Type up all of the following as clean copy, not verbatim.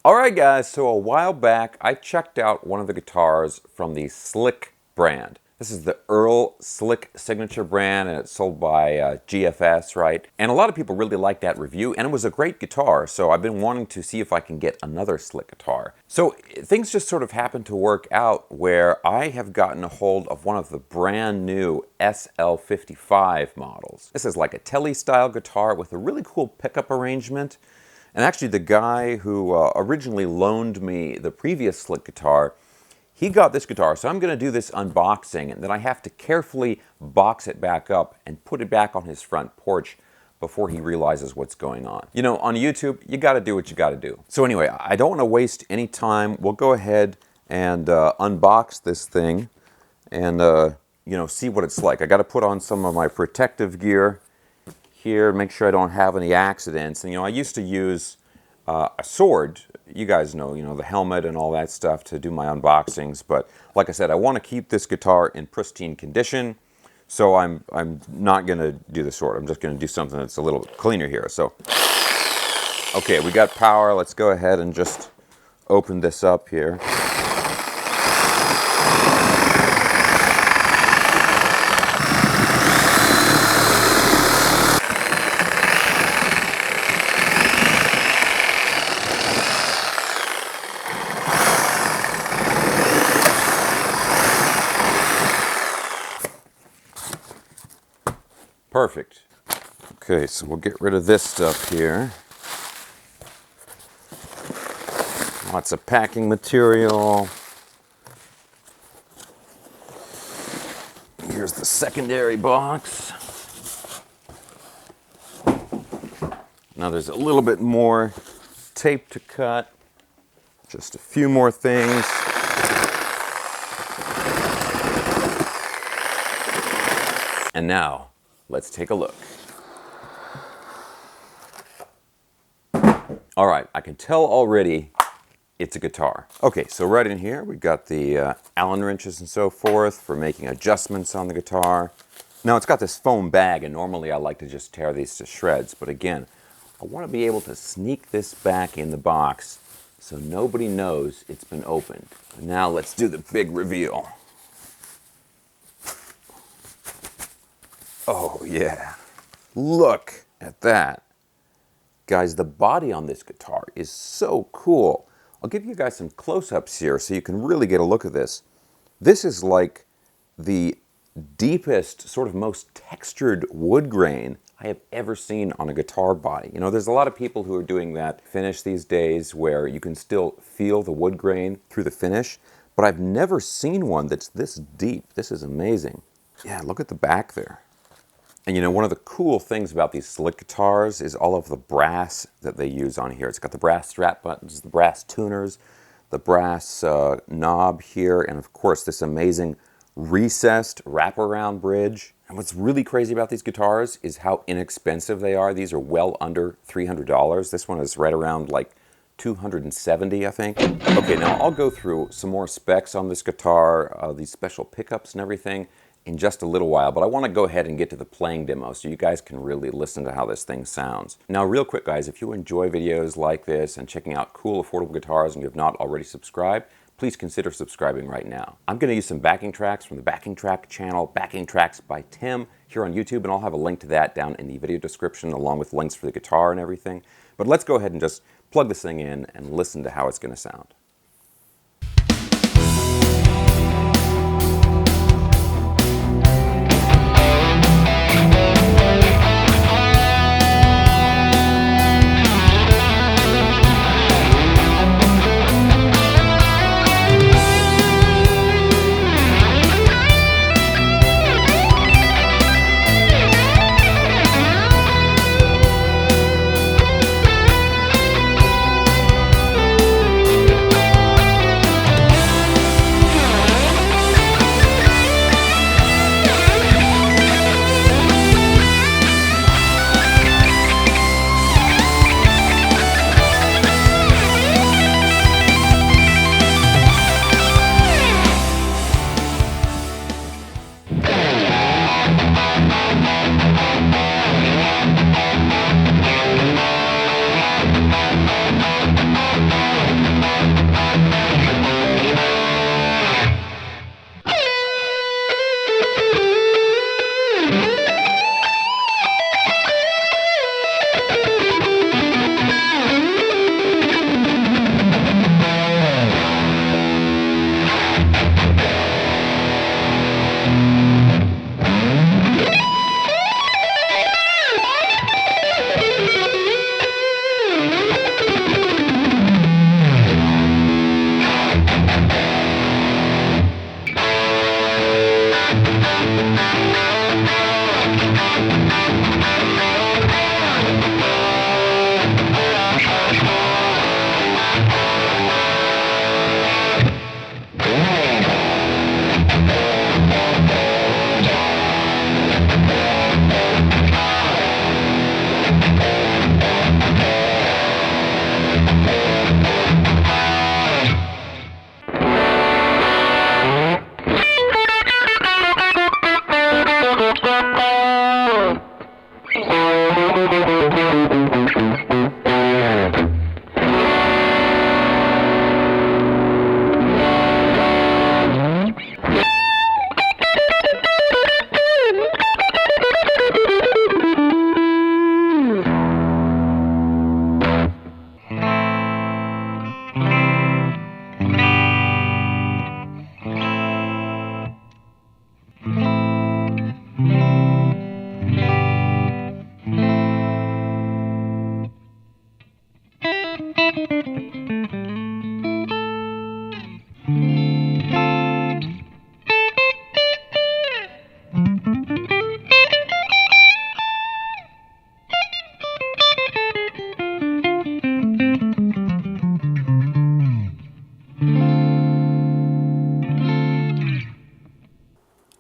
Alright guys, so a while back I checked out one of the guitars from the Slick brand. This is the Earl Slick signature brand, and it's sold by GFS, right? And a lot of people really liked that review, and it was a great guitar, so I've been wanting to see if I can get another Slick guitar. So things just sort of happened to work out where I have gotten a hold of one of the brand new SL55 models. This is like a Tele style guitar with a really cool pickup arrangement. And actually the guy who originally loaned me the previous Slick guitar, he got this guitar, so I'm going to do this unboxing, and then I have to carefully box it back up and put it back on his front porch before he realizes what's going on. You know, on YouTube, you got to do what you got to do. So anyway, I don't want to waste any time. We'll go ahead and unbox this thing and, you know, see what it's like. I got to put on some of my protective gear here, make sure I don't have any accidents. And you know, I used to use a sword. You guys know, the helmet and all that stuff to do my unboxings. But like I said, I want to keep this guitar in pristine condition. So I'm not going to do the sword. I'm just going to do something that's a little cleaner here. So, okay, we got power. Let's go ahead and just open this up here. Perfect. Okay, so we'll get rid of this stuff here. Lots of packing material. Here's the secondary box. Now there's a little bit more tape to cut. Just a few more things. And now, let's take a look. All right, I can tell already it's a guitar. Okay, so right in here, we've got the Allen wrenches and so forth for making adjustments on the guitar. Now, it's got this foam bag, and normally I like to just tear these to shreds, but again, I want to be able to sneak this back in the box so nobody knows it's been opened. Now, let's do the big reveal. Oh yeah, look at that. Guys, the body on this guitar is so cool. I'll give you guys some close-ups here so you can really get a look at this. This is like the deepest, sort of most textured wood grain I have ever seen on a guitar body. You know, there's a lot of people who are doing that finish these days where you can still feel the wood grain through the finish, but I've never seen one that's this deep. This is amazing. Yeah, look at the back there. And you know, one of the cool things about these Slick guitars is all of the brass that they use on here. It's got the brass strap buttons, the brass tuners, the brass knob here, and of course this amazing recessed wraparound bridge. And what's really crazy about these guitars is how inexpensive they are. These are well under $300. This one is right around like $270, I think. Okay, now I'll go through some more specs on this guitar, these special pickups and everything, in just a little while, but I want to go ahead and get to the playing demo so you guys can really listen to how this thing sounds. Now, real quick guys, if you enjoy videos like this and checking out cool affordable guitars and you have not already subscribed, please consider subscribing right now. I'm going to use some backing tracks from the Backing Track channel, Backing Tracks by Tim, here on YouTube, and I'll have a link to that down in the video description along with links for the guitar and everything. But let's go ahead and just plug this thing in and listen to how it's going to sound.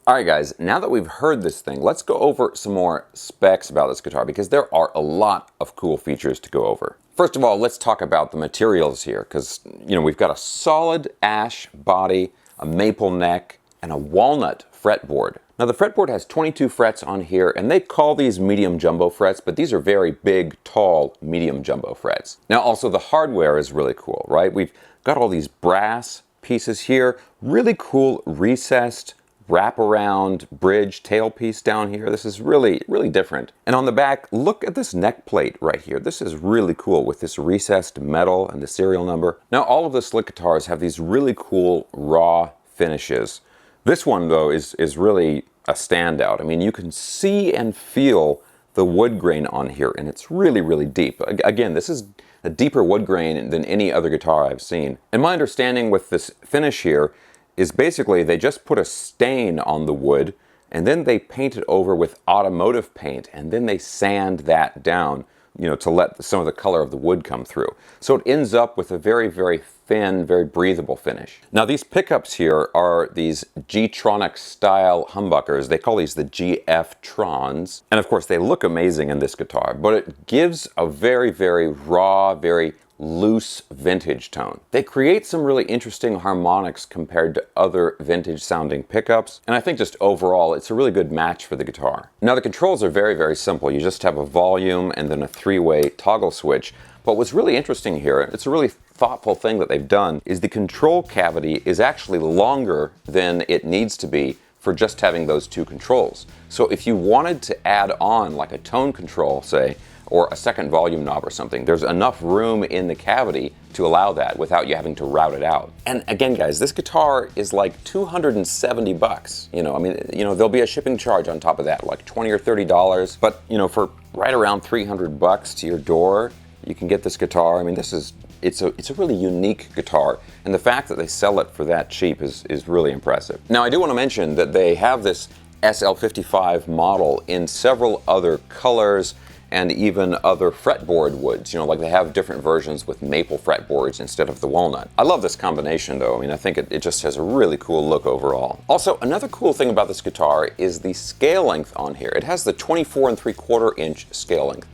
All right, guys, now that we've heard this thing, let's go over some more specs about this guitar because there are a lot of cool features to go over. First of all, let's talk about the materials here because, we've got a solid ash body, a maple neck, and a walnut fretboard. Now, the fretboard has 22 frets on here, and they call these medium jumbo frets, but these are very big, tall, medium jumbo frets. Now, also, the hardware is really cool, right? We've got all these brass pieces here, really cool recessed wraparound bridge tailpiece down here. This is really, really different. And on the back, look at this neck plate right here. This is really cool with this recessed metal and the serial number. Now, all of the slick guitars have these really cool raw finishes. This one, though, is really a standout. I mean, you can see and feel the wood grain on here, and it's really, really deep. Again, this is a deeper wood grain than any other guitar I've seen. And my understanding with this finish here is basically they just put a stain on the wood and then they paint it over with automotive paint and then they sand that down, to let some of the color of the wood come through. So it ends up with a very, very thin, very breathable finish. Now these pickups here are these G-tronic style humbuckers. They call these the GF-trons. And of course they look amazing in this guitar, but it gives a very, very raw, very loose vintage tone. They create some really interesting harmonics compared to other vintage sounding pickups, and I think just overall it's a really good match for the guitar. Now the controls are very, very simple. You just have a volume and then a three-way toggle switch. But what's really interesting here, it's a really thoughtful thing that they've done, is the control cavity is actually longer than it needs to be for just having those two controls. So if you wanted to add on like a tone control, say, or a second volume knob or something, there's enough room in the cavity to allow that without you having to route it out. And again, guys, this guitar is like $270. There'll be a shipping charge on top of that, like $20 or $30. But for right around $300 to your door, you can get this guitar. I mean, it's a really unique guitar, and the fact that they sell it for that cheap is really impressive. Now, I do want to mention that they have this SL55 model in several other colors and even other fretboard woods. Like they have different versions with maple fretboards instead of the walnut. I love this combination though. I mean, I think it just has a really cool look overall. Also, another cool thing about this guitar is the scale length on here. It has the 24 3/4 inch scale length,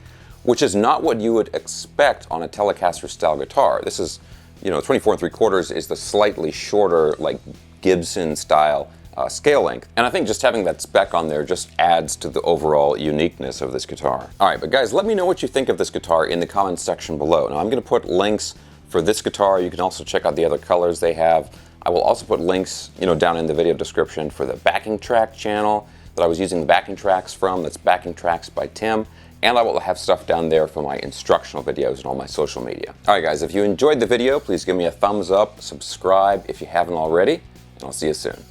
which is not what you would expect on a Telecaster style guitar. This is, 24 3/4 is the slightly shorter, like Gibson style scale length. And I think just having that spec on there just adds to the overall uniqueness of this guitar. All right, but guys, let me know what you think of this guitar in the comments section below. Now, I'm gonna put links for this guitar. You can also check out the other colors they have. I will also put links, down in the video description for the backing track channel that I was using the backing tracks from. That's Backing Tracks by Tim. And I will have stuff down there for my instructional videos and all my social media. All right, guys, if you enjoyed the video, please give me a thumbs up, subscribe if you haven't already, and I'll see you soon.